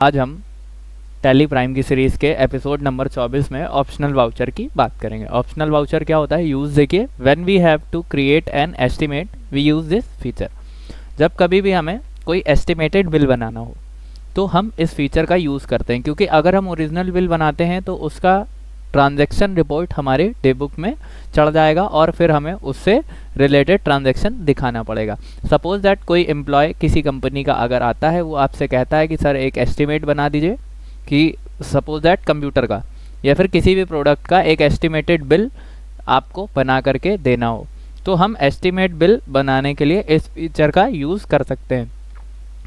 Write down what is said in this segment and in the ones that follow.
आज हम tally prime की सीरीज़ के एपिसोड नंबर 24 में ऑप्शनल वाउचर की बात करेंगे। ऑप्शनल वाउचर क्या होता है, यूज़ देखिए, when we have to create an estimate we use this feature. जब कभी भी हमें कोई एस्टिमेटेड बिल बनाना हो तो हम इस फीचर का यूज़ करते हैं, क्योंकि अगर हम ओरिजिनल बिल बनाते हैं तो उसका ट्रांजैक्शन रिपोर्ट हमारे डे बुक में चढ़ जाएगा और फिर हमें उससे रिलेटेड ट्रांजैक्शन दिखाना पड़ेगा। सपोज दैट कोई एम्प्लॉय किसी कंपनी का अगर आता है, वो आपसे कहता है कि सर एक एस्टिमेट बना दीजिए, कि सपोज दैट कंप्यूटर का या फिर किसी भी प्रोडक्ट का एक एस्टिमेटेड बिल आपको बना करके देना हो, तो हम एस्टिमेट बिल बनाने के लिए इस फीचर का यूज़ कर सकते हैं।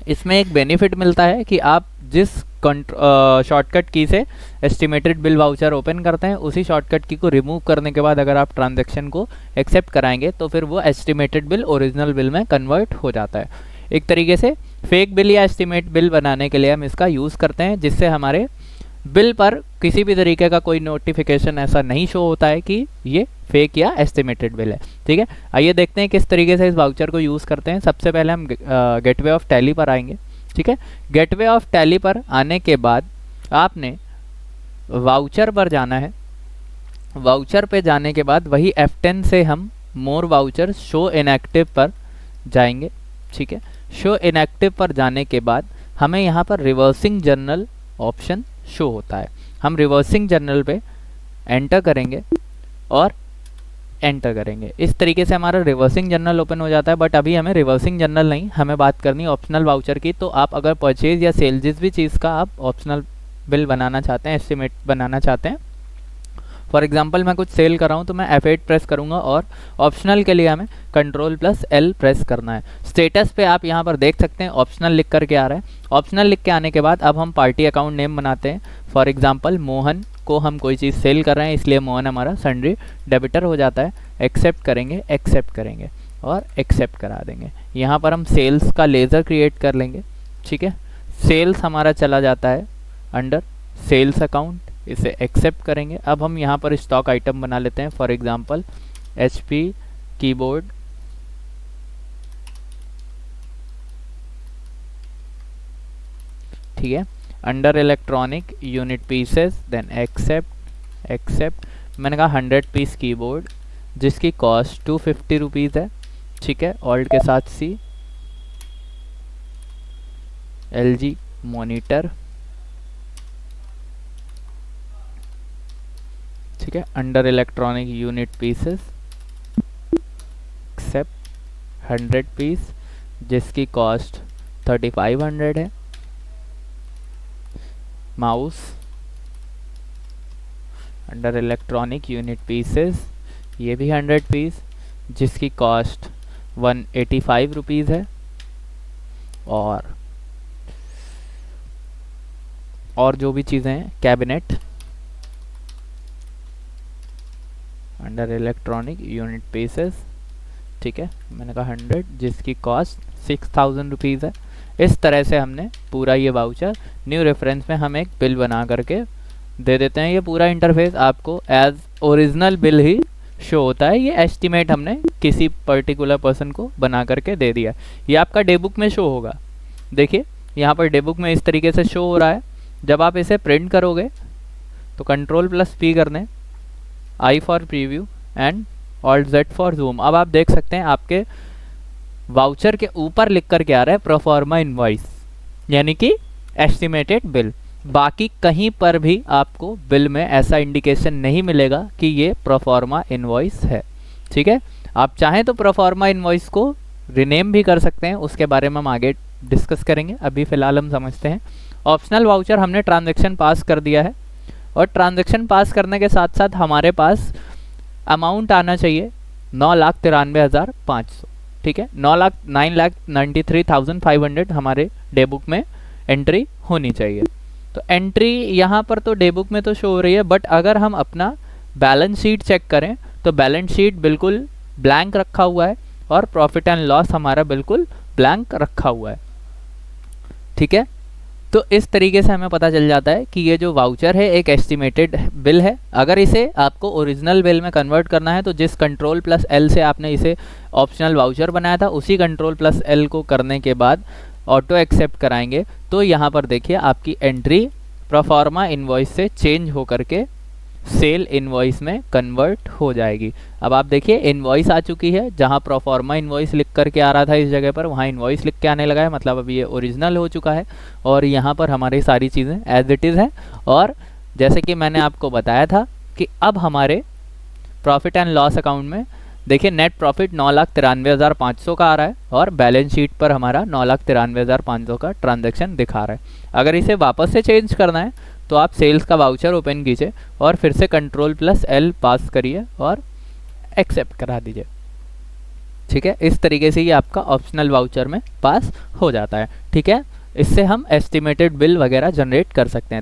इसमें एक बेनिफिट मिलता है कि आप जिस शॉर्टकट की से एस्टिमेटेड बिल वाउचर ओपन करते हैं, उसी शॉर्टकट की को रिमूव करने के बाद अगर आप ट्रांजैक्शन को एक्सेप्ट कराएंगे तो फिर वो एस्टिमेटेड बिल ओरिजिनल बिल में कन्वर्ट हो जाता है। एक तरीके से फेक बिल या एस्टिमेट बिल बनाने के लिए हम इसका यूज़ करते हैं, जिससे हमारे बिल पर किसी भी तरीके का कोई नोटिफिकेशन ऐसा नहीं शो होता है कि ये फेक या एस्टिमेटेड बिल है। ठीक है, आइए देखते हैं किस तरीके से इस वाउचर को यूज़ करते हैं। सबसे पहले हम गेटवे ऑफ टैली पर आएंगे। ठीक है, गेटवे ऑफ टैली पर आने के बाद आपने वाउचर पर जाना है। वाउचर पे जाने के बाद वही F10 से हम मोर वाउचर शो इनएक्टिव पर जाएंगे। ठीक है, शो इनएक्टिव पर जाने के बाद हमें यहाँ पर रिवर्सिंग जर्नल ऑप्शन शो होता है। हम रिवर्सिंग जर्नल पे एंटर करेंगे और एंटर करेंगे। इस तरीके से हमारा रिवर्सिंग जर्नल ओपन हो जाता है। बट अभी हमें रिवर्सिंग जर्नल नहीं, हमें बात करनी है ऑप्शनल वाउचर की। तो आप अगर परचेज या सेल जिस भी चीज़ का आप ऑप्शनल बिल बनाना चाहते हैं, एस्टिमेट बनाना चाहते हैं, फॉर एग्जांपल मैं कुछ सेल कर रहा हूँ तो मैं F8 प्रेस करूँगा और ऑप्शनल के लिए हमें Ctrl+L प्रेस करना है। स्टेटस पे आप यहाँ पर देख सकते हैं ऑप्शनल लिख करके आ रहा है। ऑप्शनल लिख के आने के बाद अब हम पार्टी अकाउंट नेम बनाते हैं। फॉर एग्जांपल मोहन को हम कोई चीज़ सेल कर रहे हैं, इसलिए मोहन हमारा सन्ड्री डेबिटर हो जाता है। एक्सेप्ट करेंगे और एक्सेप्ट करा देंगे। यहाँ पर हम सेल्स का लेज़र क्रिएट कर लेंगे। ठीक है, सेल्स हमारा चला जाता है अंडर सेल्स अकाउंट, इसे एक्सेप्ट करेंगे। अब हम यहाँ पर स्टॉक आइटम बना लेते हैं। फॉर एग्जांपल HP कीबोर्ड, ठीक है, under electronic unit pieces, then accept. मैंने कहा 100 पीस कीबोर्ड जिसकी कॉस्ट 250 रुपीज़ है। ठीक है, ऑल्ट के साथ C, LG मॉनिटर। ठीक है, under electronic unit pieces, accept 100 piece जिसकी कॉस्ट 3500 है। Mouse, under electronic unit pieces, ये भी 100 पीस जिसकी कॉस्ट 185 रुपीज़ है। और जो भी चीज़ें हैं, cabinet, under electronic unit pieces, ठीक है, मैंने कहा 100 जिसकी कॉस्ट 6000 रुपीज़ है। इस तरह से हमने पूरा ये वाउचर न्यू रेफरेंस में हम एक बिल बना करके दे देते हैं। ये पूरा इंटरफेस आपको एज ओरिजिनल बिल ही शो होता है। ये एस्टिमेट हमने किसी पर्टिकुलर पर्सन को बना करके दे दिया। ये आपका डे बुक में शो होगा। देखिए यहाँ पर डे बुक में इस तरीके से शो हो रहा है। जब आप इसे प्रिंट करोगे तो Ctrl+P करने, I for preview and Alt Z for zoom. अब आप देख सकते हैं आपके वाउचर के ऊपर लिख कर के आ रहा है प्रोफॉर्मा इनवॉइस, यानी कि एस्टिमेटेड बिल। बाकी कहीं पर भी आपको बिल में ऐसा इंडिकेशन नहीं मिलेगा कि ये प्रोफॉर्मा इनवॉइस है। ठीक है, आप चाहें तो प्रोफॉर्मा इनवॉइस को रिनेम भी कर सकते हैं, उसके बारे में हम आगे डिस्कस करेंगे। अभी फ़िलहाल हम समझते हैं ऑप्शनल वाउचर हमने ट्रांजैक्शन पास कर दिया है, और ट्रांजैक्शन पास करने के साथ साथ हमारे पास अमाउंट आना चाहिए 9,93,500। ठीक है, 9,93,500 हमारे डे बुक में एंट्री होनी चाहिए। तो एंट्री यहाँ पर तो डे बुक में तो शो हो रही है, बट अगर हम अपना बैलेंस शीट चेक करें तो बैलेंस शीट बिल्कुल ब्लैंक रखा हुआ है और प्रॉफिट एंड लॉस हमारा बिल्कुल ब्लैंक रखा हुआ है। ठीक है, तो इस तरीके से हमें पता चल जाता है कि ये जो वाउचर है एक एस्टिमेटेड बिल है। अगर इसे आपको ओरिजिनल बिल में कन्वर्ट करना है तो जिस Ctrl+L से आपने इसे ऑप्शनल वाउचर बनाया था, उसी Ctrl+L को करने के बाद ऑटो एक्सेप्ट कराएंगे तो यहाँ पर देखिए आपकी एंट्री प्रोफॉर्मा इनवॉइस से चेंज होकर के सेल इनवॉइस में कन्वर्ट हो जाएगी। अब आप देखिए इनवॉइस आ चुकी है, जहाँ प्रोफॉर्मा इनवॉइस लिख करके आ रहा था इस जगह पर वहाँ इनवॉइस लिख के आने लगा है, मतलब अब ये ओरिजिनल हो चुका है और यहाँ पर हमारी सारी चीज़ें एज इट इज़ है। और जैसे कि मैंने आपको बताया था कि अब हमारे प्रॉफिट एंड लॉस अकाउंट में देखिए नेट प्रॉफिट 9,93,500 का आ रहा है और बैलेंस शीट पर हमारा 9,93,500 का ट्रांजैक्शन दिखा रहा है। अगर इसे वापस से चेंज करना है तो आप सेल्स का वाउचर ओपन कीजिए और फिर से Ctrl+L पास करिए और एक्सेप्ट करा दीजिए। ठीक है, इस तरीके से ये आपका ऑप्शनल वाउचर में पास हो जाता है। ठीक है, इससे हम एस्टिमेटेड बिल वगैरह जनरेट कर सकते हैं।